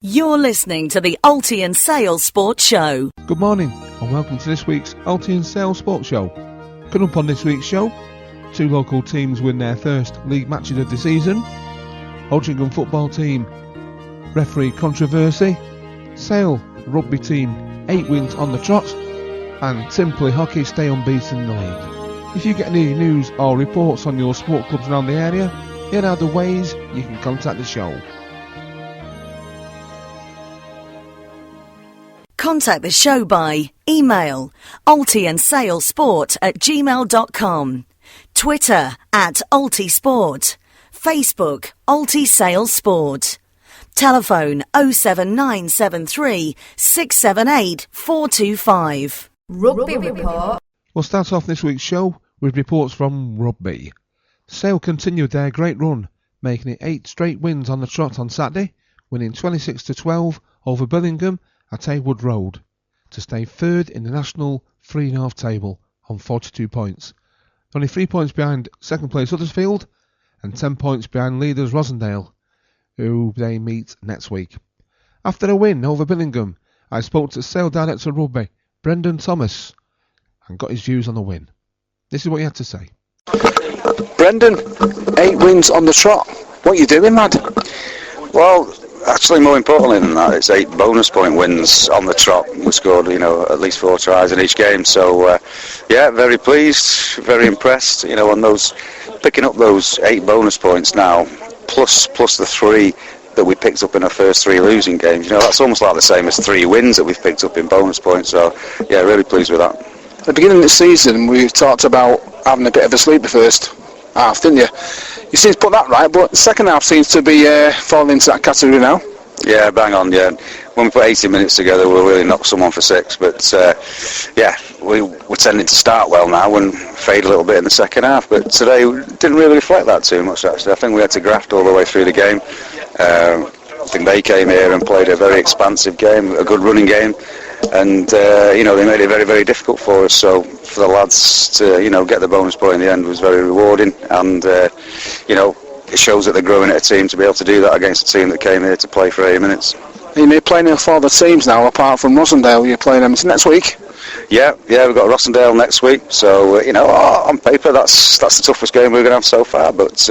You're listening to the Alty and Sale Sports Show. Good morning and welcome to this week's Alty and Sale Sports Show. Coming up on this week's show, two local teams win their first league matches of the season, Altrincham football team referee controversy, Sale rugby team 8 wins on the trot, and Simply Hockey stay unbeaten in the league. If you get any news or reports on your sport clubs around the area, here are the ways you can contact the show. Contact the show by email altyandsalesport@gmail.com, Twitter @AltySport, Facebook Alty Sale Sport, telephone 07973 678 425. Rugby Report. We'll start off this week's show with reports from Rugby. Sale continued their great run, making it 8 straight wins on the trot on Saturday, winning 26-12 over Billingham at Haywood Road to stay third in the national 3 North table on 42 points. Only 3 points behind second place Huddersfield and 10 points behind leaders Rosendale, who they meet next week. After a win over Billingham, I spoke to Sale Director Rugby, Brendan Thomas, and got his views on the win. This is what he had to say. Brendan, 8 wins on the trot. What are you doing, lad? Well, actually, more importantly than that, it's 8 bonus point wins on the trot. We scored, at least 4 tries in each game. So, very pleased, very impressed. On those, picking up those 8 bonus points now, plus the 3 that we picked up in our first 3 losing games. That's almost like the same as 3 wins that we've picked up in bonus points. So, really pleased with that. At the beginning of the season, we talked about having a bit of a sleep the first half, didn't you? You seem to put that right, but the second half seems to be falling into that category now. Yeah, bang on, yeah. When we put 80 minutes together, we'll really knock someone for 6. But, we're tending to start well now and fade a little bit in the second half. But today didn't really reflect that too much, actually. I think we had to graft all the way through the game. I think they came here and played a very expansive game, a good running game. And, they made it very, very difficult for us. So for the lads to, get the bonus point in the end was very rewarding. And, it shows that they're growing at a team to be able to do that against a team that came here to play for 80 minutes. You're playing in 4 other teams now, apart from Rosendale. You're playing them next week? Yeah, we've got Rosendale next week. So, on paper, that's the toughest game we're going to have so far. But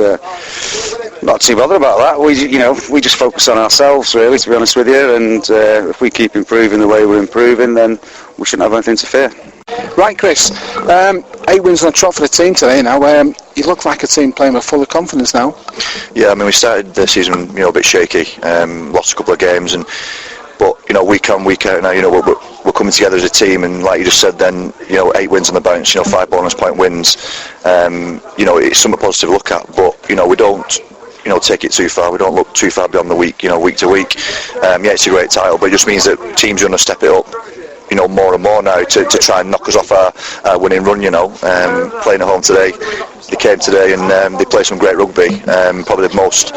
not too bothered about that. We just focus on ourselves, really, to be honest with you. And if we keep improving the way we're improving, then we shouldn't have anything to fear. Right, Chris. 8 wins on the trot for the team today now. You look like a team playing with full of confidence now. Yeah, we started the season, a bit shaky. Lost a couple of games, but week on, week out now, we're coming together as a team, and like you just said, then 8 wins on the bounce, 5 bonus point wins. It's something positive to look at, but we don't. Take it too far. We don't look too far beyond the week. Week to week. It's a great title, but it just means that teams are going to step it up. More and more now to try and knock us off our winning run. Playing at home today, they came today and they played some great rugby. Probably the most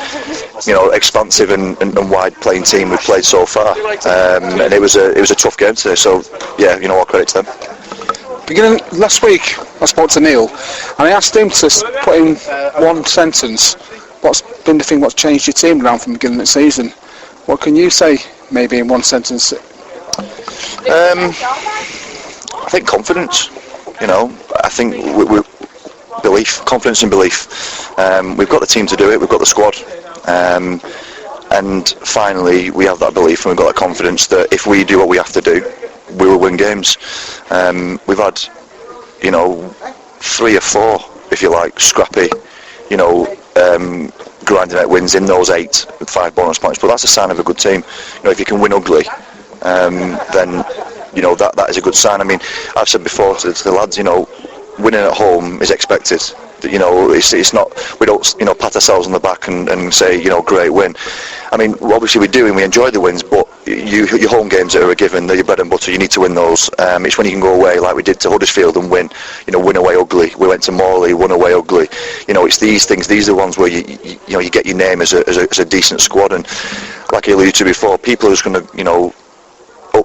expansive and wide playing team we've played so far. And it was a tough game today. So all credit to them. Beginning last week, I spoke to Neil and I asked him to put in one sentence. What's been the thing what's changed your team around from the beginning of the season? What can you say, maybe in one sentence? I think confidence. I think confidence and belief. We've got the team to do it. We've got the squad, and finally we have that belief and we've got that confidence that if we do what we have to do, we will win games. We've had, 3 or 4, if you like, scrappy, grinding out wins in those 8 with 5 bonus points. But that's a sign of a good team. If you can win ugly, then that is a good sign. I've said before to the lads, winning at home is expected. It's not, we don't pat ourselves on the back and say great win. Obviously we do and we enjoy the wins, but your home games are a given. They're your bread and butter. You need to win those. It's when you can go away like we did to Huddersfield and win away ugly. We went to Morley, won away ugly. It's these things. These are the ones where you get your name as a decent squad. And like I alluded to before, people are just going to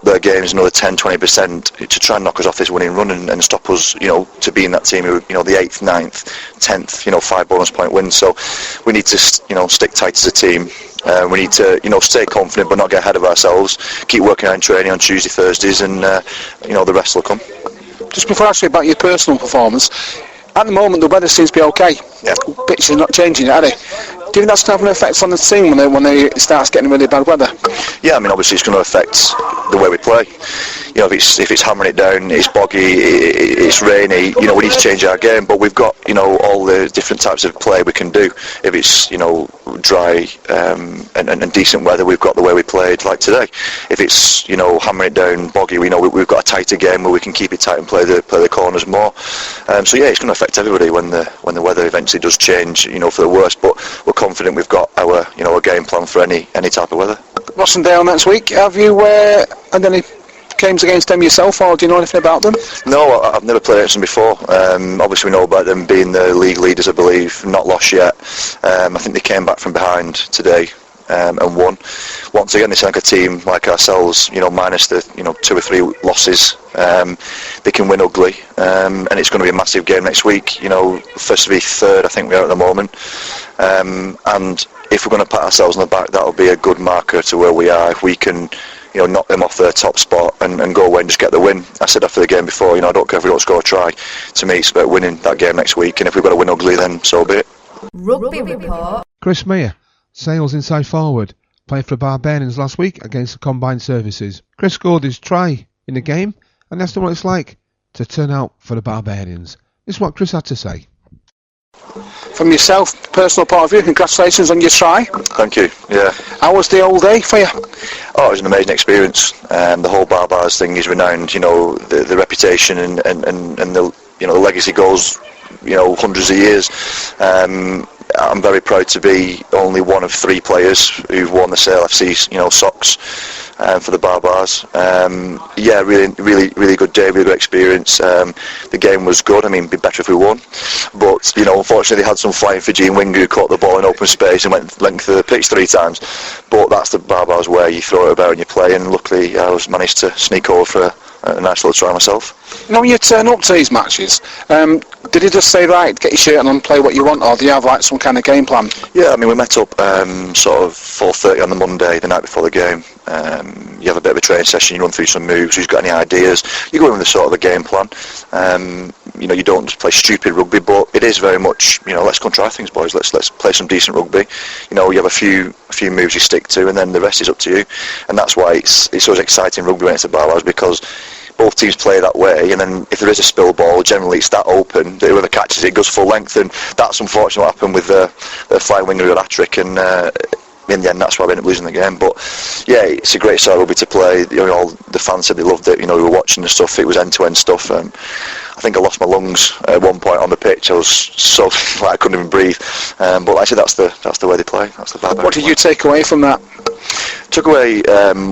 up their games another 10-20% to try and knock us off this winning run and stop us, to be in that team who, the 8th, 9th, 10th, 5 bonus point wins. So we need to, stick tight as a team. We need to, stay confident but not get ahead of ourselves. Keep working on training on Tuesday, Thursdays, and the rest will come. Just before I ask you about your personal performance, at the moment the weather seems to be okay. Yeah. Pitches are not changing yet, are they? Do you think that's going to have an effect on the team when it starts getting really bad weather? Yeah, obviously it's going to affect the way we play. If it's hammering it down, it's boggy, it's rainy, we need to change our game. But we've got, all the different types of play we can do. If it's, dry and decent weather, we've got the way we played like today. If it's, hammering it down, boggy, we've got a tighter game where we can keep it tight and play the corners more. So yeah, it's going to affect everybody when the weather eventually does change, for the worst. But we're confident we've got our, a game plan for any type of weather. Rossendale next week. Have you had any games against them yourself, or do you know anything about them? No, I've never played against them before. Obviously we know about them being the league leaders, I believe, not lost yet. I think they came back from behind today and won. Once again, they sound like a team like ourselves, minus the 2 or 3 losses. They can win ugly, and it's going to be a massive game next week. First to be third, I think we are at the moment. And if we're going to pat ourselves on the back, that'll be a good marker to where we are. If we can, knock them off their top spot and go away and just get the win. I said after the game before, I don't care if we don't score a try. To me, it's about winning that game next week, and if we've got to win ugly, then so be it. Rugby report. Chris Mayer, Sales inside forward, played for Barbarians last week against the Combined Services. Chris scored his try in the game and asked him what it's like to turn out for the Barbarians. This is what Chris had to say. From yourself, personal point of view, congratulations on your try. Thank you. Yeah. How was the whole day for you? Oh, it was an amazing experience. The whole Barbars thing is renowned. The reputation and the the legacy goes hundreds of years. I'm very proud to be only one of 3 players who've worn the Sale FC socks for the Barbars. Yeah, really good day, really good experience. The game was good. It'd be better if we won, but unfortunately they had some flying Fijian winger who caught the ball in open space and went length of the pitch 3 times. But that's the Barbars way. You throw it about and you play, and luckily I managed to sneak over for a nice little try myself. When you turn up to these matches, did he just say, right, get your shirt on and play what you want, or do you have some kind of game plan? Yeah, we met up sort of 4:30 on the Monday, the night before the game. You have a bit of a training session, you run through some moves, who's got any ideas, you go in with a sort of a game plan. You don't just play stupid rugby, but it is very much, let's go and try things, boys, let's play some decent rugby. You have a few moves you stick to, and then the rest is up to you. And that's why it's always exciting rugby when it's at Barbars, because both teams play that way, and then if there is a spill ball, generally it's that open that whoever catches it goes full length, and that's unfortunately what happened with the flying winger who got hat-trick, and in the end that's why we ended up losing the game. But yeah, it's a great style of rugby to play. All the fans said they loved it. We were watching the stuff, it was end-to-end stuff. I think I lost my lungs at one point on the pitch. I was so I couldn't even breathe. But like I said, that's the way they play. That's the vibe. What did you take away from that? Took away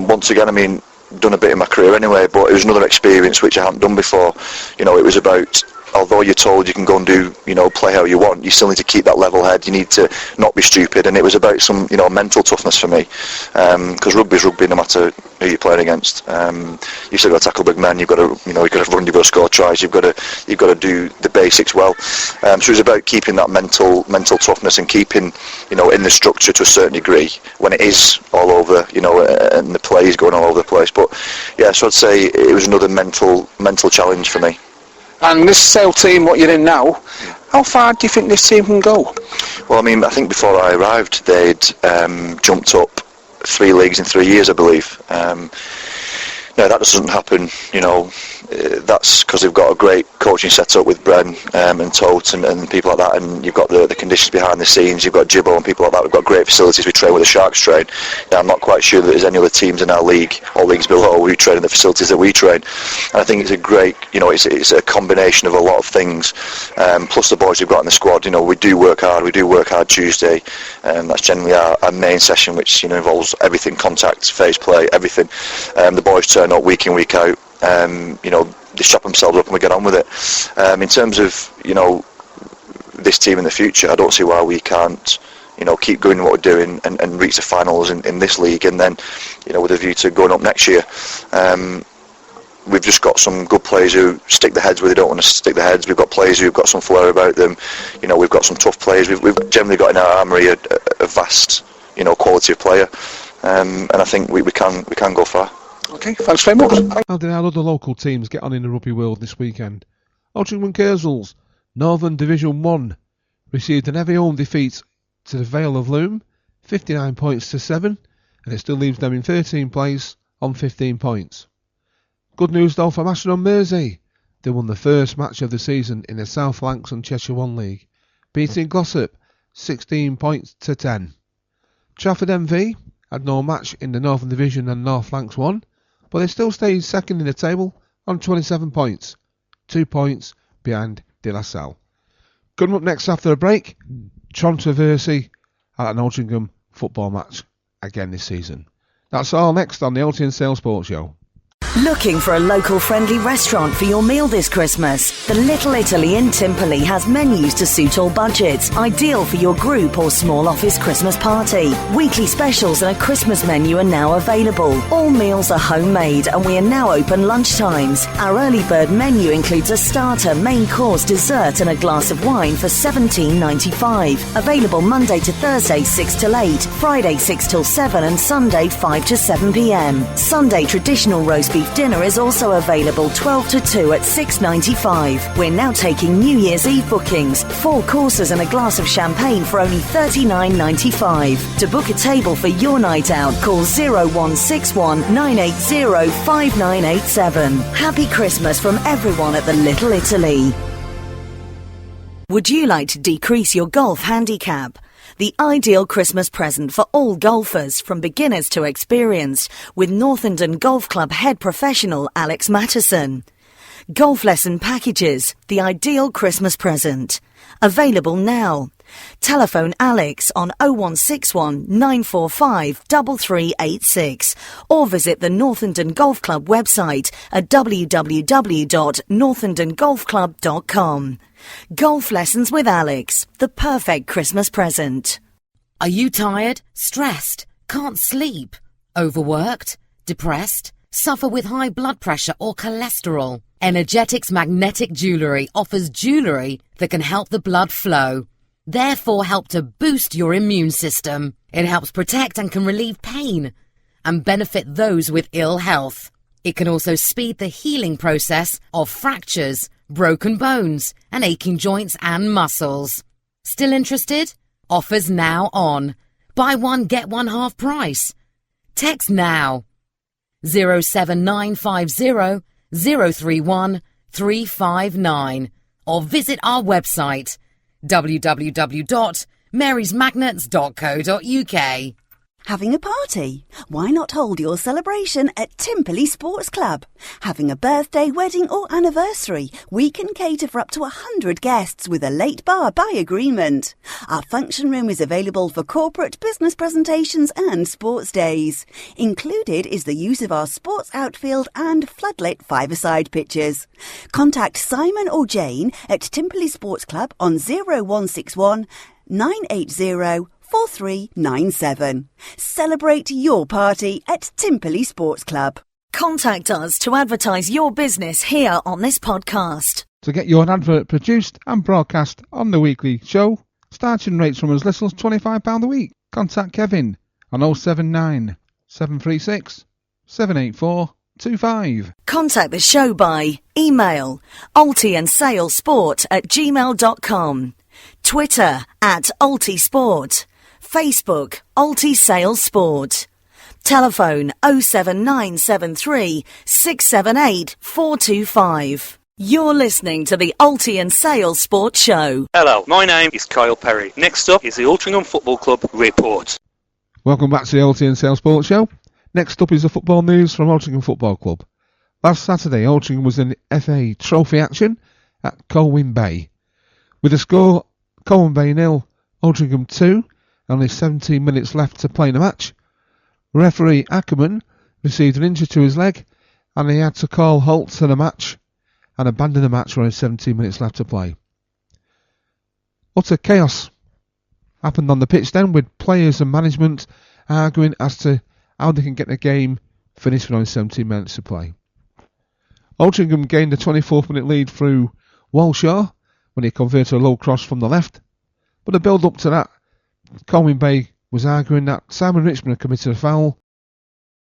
once again. Done a bit in my career anyway, but it was another experience which I hadn't done before. It was about, although you're told you can go and do, play how you want, you still need to keep that level head. You need to not be stupid, and it was about some, mental toughness for me, because rugby's rugby no matter who you're playing against. You've still got to tackle big men. You've got to, you've got to run. You've got to score tries. You've got to do the basics well. So it was about keeping that mental toughness and keeping, in the structure to a certain degree when it is all over, and the play is going all over the place. But yeah, so I'd say it was another mental challenge for me. And this Sale team, what you're in now, how far do you think this team can go? Well, I think before I arrived, they'd jumped up 3 leagues in 3 years, I believe. No, that doesn't happen, that's because they've got a great coaching setup with Bren and Tote and people like that, and you've got the conditions behind the scenes, you've got Jibbo and people like that. We've got great facilities. We train with the Sharks train. Now, I'm not quite sure that there's any other teams in our league or leagues below who train in the facilities that we train, and I think it's a great, it's a combination of a lot of things, plus the boys we've got in the squad. We do work hard Tuesday, that's generally our main session, which involves everything, contact, phase play, everything. The boys turn up week in, week out. They strap themselves up and we get on with it. In terms of this team in the future, I don't see why we can't keep going what we're doing and reach the finals in this league, and then, with a view to going up next year. We've just got some good players who stick their heads where they don't want to stick their heads. We've got players who've got some flair about them. We've got some tough players. We've generally got in our armoury a vast, quality of player, and I think we can go far. Okay, thanks very much. How did our other local teams get on in the rugby world this weekend? Altrincham and Kersals, Northern Division 1, received an heavy home defeat to the Vale of Loom, 59 points to 7, and it still leaves them in 13th place on 15 points. Good news though for Ashton on Mersey. They won the first match of the season in the South Lancs and Cheshire 1 League, beating Glossop 16 points to 10. Trafford MV had no match in the Northern Division and North Lancs 1, but they still stayed second in the table on 27 points, 2 points behind De La Salle. Coming up next after a break, controversy at an Altrincham football match again this season. That's all next on the LTN Sales Sports Show. Looking for a local friendly restaurant for your meal this Christmas? The Little Italy in Timperley has menus to suit all budgets, ideal for your group or small office Christmas party. Weekly specials and a Christmas menu are now available. All meals are homemade and we are now open lunchtimes. Our early bird menu includes a starter, main course, dessert and a glass of wine for $17.95. Available Monday to Thursday 6 till 8, Friday 6 till 7 and Sunday 5 to 7 p.m. Sunday traditional roast beef dinner is also available 12 to 2 at $6.95. We're now taking New Year's Eve bookings, 4 courses and a glass of champagne for only $39.95. To book a table for your night out, call 0161 980 5987. Happy Christmas from everyone at the Little Italy. Would you like to decrease your golf handicap? The ideal Christmas present for all golfers, from beginners to experienced, with Northenden Golf Club head professional Alex Matteson. Golf lesson packages, the ideal Christmas present. Available now. Telephone Alex on 0161 945 3386 or visit the Northenden Golf Club website at www.northendengolfclub.com. Golf lessons with Alex, the perfect Christmas present. Are you tired, stressed, can't sleep, overworked, depressed, suffer with high blood pressure or cholesterol? Energetics Magnetic Jewellery offers jewellery that can help the blood flow, therefore help to boost your immune system. It helps protect and can relieve pain and benefit those with ill health. It can also speed the healing process of fractures, broken bones, and aching joints and muscles. Still interested? Offers now on. Buy one, get one half price. Text now. 07950 031 359 or visit our website www.marysmagnets.co.uk. Having a party? Why not hold your celebration at Timperley Sports Club? Having a birthday, wedding or anniversary? We can cater for up to 100 guests with a late bar by agreement. Our function room is available for corporate, business presentations and sports days. Included is the use of our sports outfield and floodlit five-a-side pitches. Contact Simon or Jane at Timperley Sports Club on 0161 980 4397. Celebrate your party at Timperley Sports Club. Contact us to advertise your business here on this podcast. To get your advert produced and broadcast on the weekly show, starting rates from as little as £25 a week. Contact Kevin on 079 736 78425. Contact the show by email altiandsalesport@gmail.com, Twitter @altisport, Facebook altisalesport, telephone 07973 678 425. You're listening to the Alti and Sales Sports Show. Hello, my name is Kyle Perry. Next up is the Altrincham Football Club report. Welcome back to the Alti and Sales Sports Show. Next up is the football news from Altrincham Football Club. Last Saturday, Altrincham was in FA Trophy action at Colwyn Bay. With the score Colwyn Bay 0, Altrincham 2, only 17 minutes left to play the match. Referee Ackerman received an injury to his leg and he had to call halt to the match and abandon the match when 17 minutes left to play. Utter chaos happened on the pitch then, with players and management arguing as to how they can get the game finished with only 17 minutes to play. Altrincham gained a 24th-minute lead through Walshaw when he converted a low cross from the left, but the build up to that, Colwyn Bay was arguing that Simon Richmond had committed a foul